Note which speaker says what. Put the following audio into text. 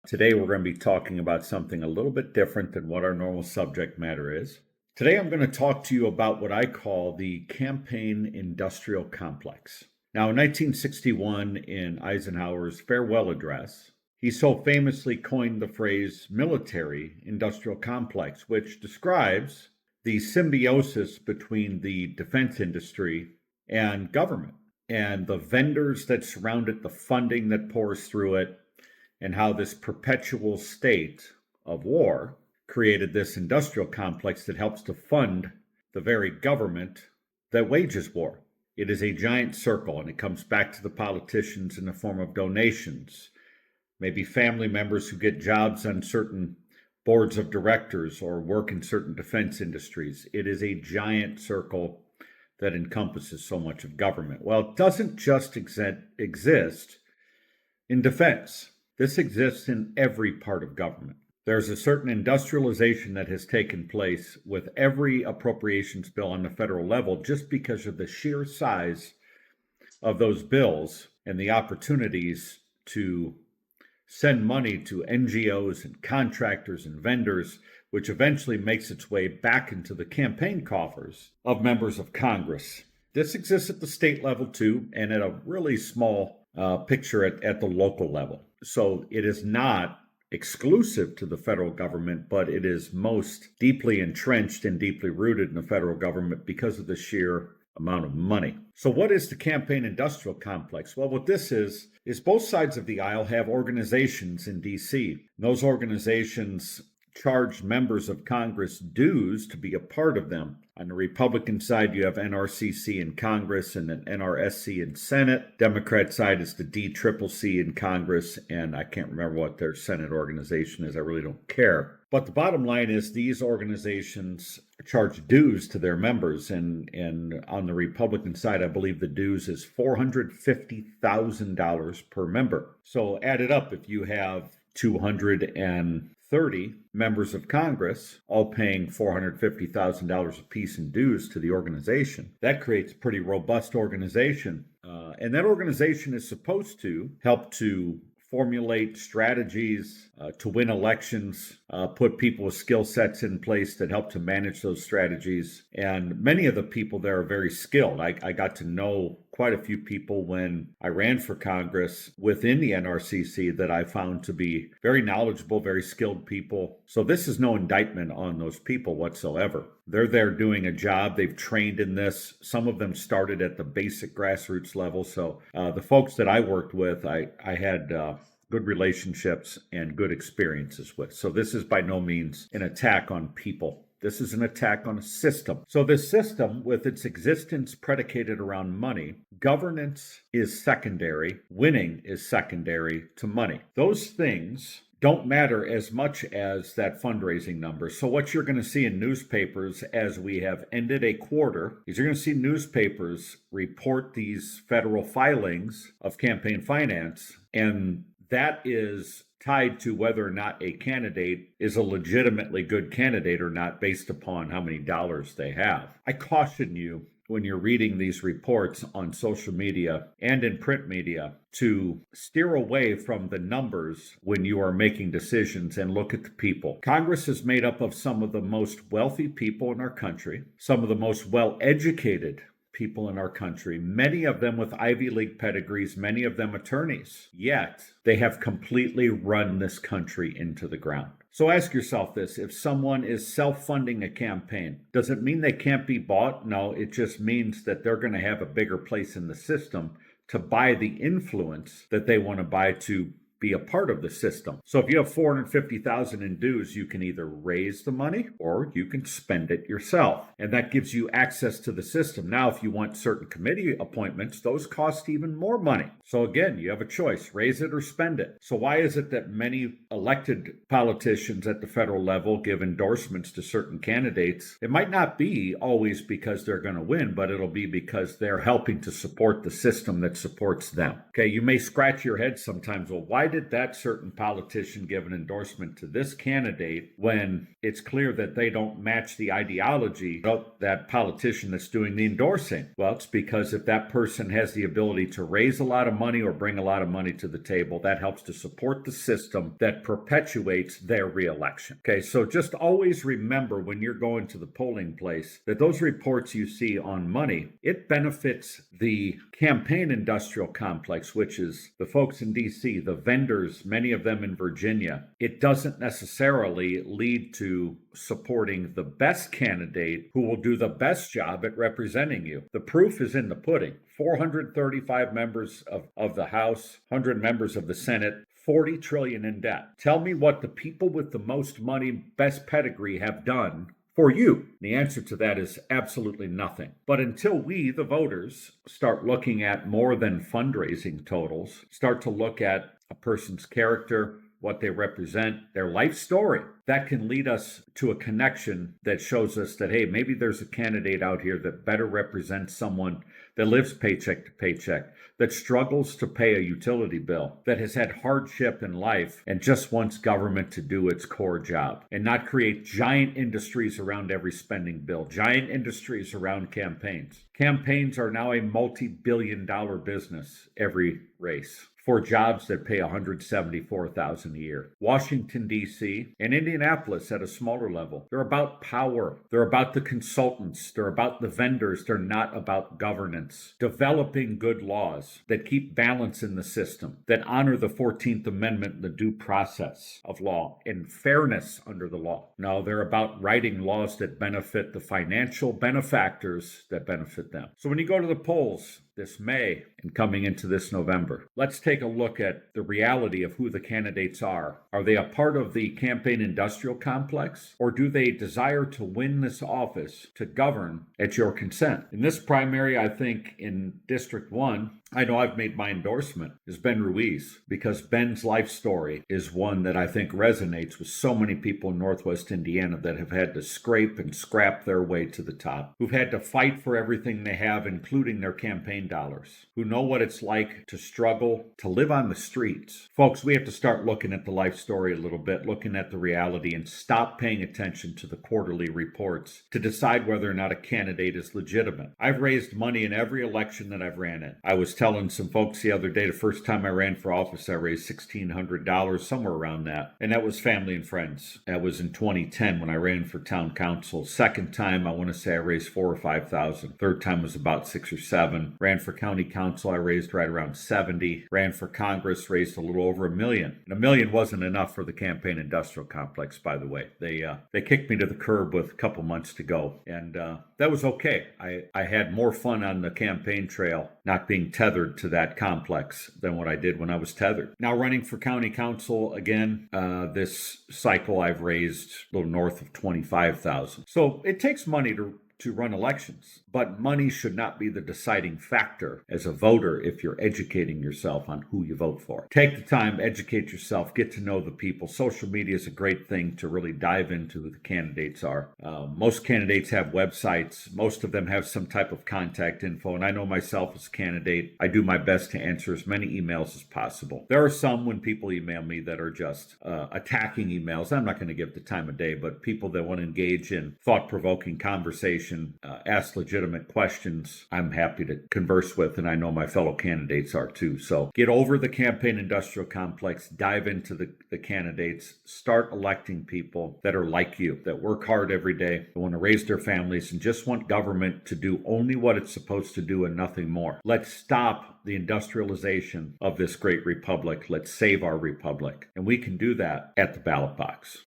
Speaker 1: Today, we're going to be talking about something a little bit different than what our normal subject matter is. Today, I'm going to talk to you about what I call the campaign industrial complex. Now, in 1961, in Eisenhower's farewell address, he so famously coined the phrase military industrial complex, which describes the symbiosis between the defense industry and government and the vendors that surround it, the funding that pours through it, and how this perpetual state of war created this industrial complex that helps to fund the very government that wages war. It is a giant circle, and it comes back to the politicians in the form of donations, maybe family members who get jobs on certain boards of directors or work in certain defense industries. It is a giant circle that encompasses so much of government. Well, it doesn't just exist in defense. This exists in every part of government. There's a certain industrialization that has taken place with every appropriations bill on the federal level just because of the sheer size of those bills and the opportunities to send money to NGOs and contractors and vendors, which eventually makes its way back into the campaign coffers of members of Congress. This exists at the state level too, and at a really small picture at the local level. So it is not exclusive to the federal government, but it is most deeply entrenched and deeply rooted in the federal government because of the sheer amount of money. So what is the campaign industrial complex? Well, what this is both sides of the aisle have organizations in D.C. Those organizations charge members of Congress dues to be a part of them. On the Republican side, you have NRCC in Congress and an NRSC in Senate. Democrat side is the DCCC in Congress, and I can't remember what their Senate organization is. I really don't care. But the bottom line is these organizations charge dues to their members, and on the Republican side, I believe the dues is $450,000 per member. So add it up. If you have 230 members of Congress, all paying $450,000 apiece in dues to the organization, that creates a pretty robust organization. And that organization is supposed to help to formulate strategies to win elections, put people with skill sets in place that help to manage those strategies. And many of the people there are very skilled. I got to know quite a few people when I ran for Congress within the NRCC that I found to be very knowledgeable, very skilled people. So this is no indictment on those people whatsoever. They're there doing a job. They've trained in this. Some of them started at the basic grassroots level. So the folks that I worked with, I had good relationships and good experiences with. So this is by no means an attack on people. This is an attack on a system. So this system, with its existence predicated around money, governance is secondary, winning is secondary to money. Those things don't matter as much as that fundraising number. So what you're going to see in newspapers as we have ended a quarter is you're going to see newspapers report these federal filings of campaign finance, and that is tied to whether or not a candidate is a legitimately good candidate or not based upon how many dollars they have. I caution you when you're reading these reports on social media and in print media to steer away from the numbers when you are making decisions and look at the people. Congress is made up of some of the most wealthy people in our country, some of the most well-educated people in our country, many of them with Ivy League pedigrees, many of them attorneys. Yet they have completely run this country into the ground. So ask yourself this: if someone is self-funding a campaign, does it mean they can't be bought? No, it just means that they're going to have a bigger place in the system to buy the influence that they want to buy to be a part of the system. So if you have $450,000 in dues, you can either raise the money or you can spend it yourself. And that gives you access to the system. Now, if you want certain committee appointments, those cost even more money. So again, you have a choice, raise it or spend it. So why is it that many elected politicians at the federal level give endorsements to certain candidates? It might not be always because they're going to win, but it'll be because they're helping to support the system that supports them. Okay, you may scratch your head sometimes, well, why did that certain politician give an endorsement to this candidate when it's clear that they don't match the ideology of that politician that's doing the endorsing? Well, it's because if that person has the ability to raise a lot of money or bring a lot of money to the table, that helps to support the system that perpetuates their reelection. Okay, so just always remember when you're going to the polling place that those reports you see on money, it benefits the campaign industrial complex, which is the folks in D.C., the vendors, many of them in Virginia. It doesn't necessarily lead to supporting the best candidate who will do the best job at representing you. The proof is in the pudding. 435 members of the House, 100 members of the Senate, 40 trillion in debt. Tell me what the people with the most money, best pedigree have done for you. The answer to that is absolutely nothing. But until we, the voters, start looking at more than fundraising totals, start to look at a person's character, what they represent, their life story, that can lead us to a connection that shows us that, hey, maybe there's a candidate out here that better represents someone that lives paycheck to paycheck, that struggles to pay a utility bill, that has had hardship in life and just wants government to do its core job and not create giant industries around every spending bill, giant industries around campaigns. Campaigns are now a multi-billion-dollar business every race for jobs that pay $174,000 a year. Washington, D.C., and Indianapolis at a smaller level. They're about power. They're about the consultants. They're about the vendors. They're not about governance. Developing good laws that keep balance in the system, that honor the 14th Amendment, the due process of law, and fairness under the law. No, they're about writing laws that benefit the financial benefactors that benefit them. So when you go to the polls this May and coming into this November, let's take a look at the reality of who the candidates are. Are they a part of the campaign industrial complex, or do they desire to win this office to govern at your consent? In this primary, I think in District 1, I know I've made my endorsement, is Ben Ruiz, because Ben's life story is one that I think resonates with so many people in Northwest Indiana that have had to scrape and scrap their way to the top, who've had to fight for everything they have, including their campaign dollars, who know what it's like to struggle, to live on the streets. Folks, we have to start looking at the life story a little bit, looking at the reality, and stop paying attention to the quarterly reports to decide whether or not a candidate is legitimate. I've raised money in every election that I've ran in. I was telling some folks the other day, the first time I ran for office, I raised $1,600, somewhere around that. And that was family and friends. That was in 2010 when I ran for town council. Second time, I want to say I raised $4,000 or $5,000. Third time was about 6 or 7. Ran for county council, I raised right around 70. Ran for Congress, raised a little over $1 million. And $1 million wasn't enough for the campaign industrial complex, by the way. They kicked me to the curb with a couple months to go. And that was okay. I had more fun on the campaign trail not being tethered to that complex than what I did when I was tethered. Now running for county council again, this cycle I've raised a little north of $25,000. So it takes money to run elections, but money should not be the deciding factor as a voter if you're educating yourself on who you vote for. Take the time, educate yourself, get to know the people. Social media is a great thing to really dive into who the candidates are. Most candidates have websites. Most of them have some type of contact info, and I know myself as a candidate, I do my best to answer as many emails as possible. There are some when people email me that are just attacking emails. I'm not going to give the time of day, but people that want to engage in thought-provoking conversation, ask legitimate questions, I'm happy to converse with, and I know my fellow candidates are too. So get over the campaign industrial complex, dive into the candidates, start electing people that are like you, that work hard every day, that want to raise their families, and just want government to do only what it's supposed to do and nothing more. Let's stop the industrialization of this great republic. Let's save our republic. And we can do that at the ballot box.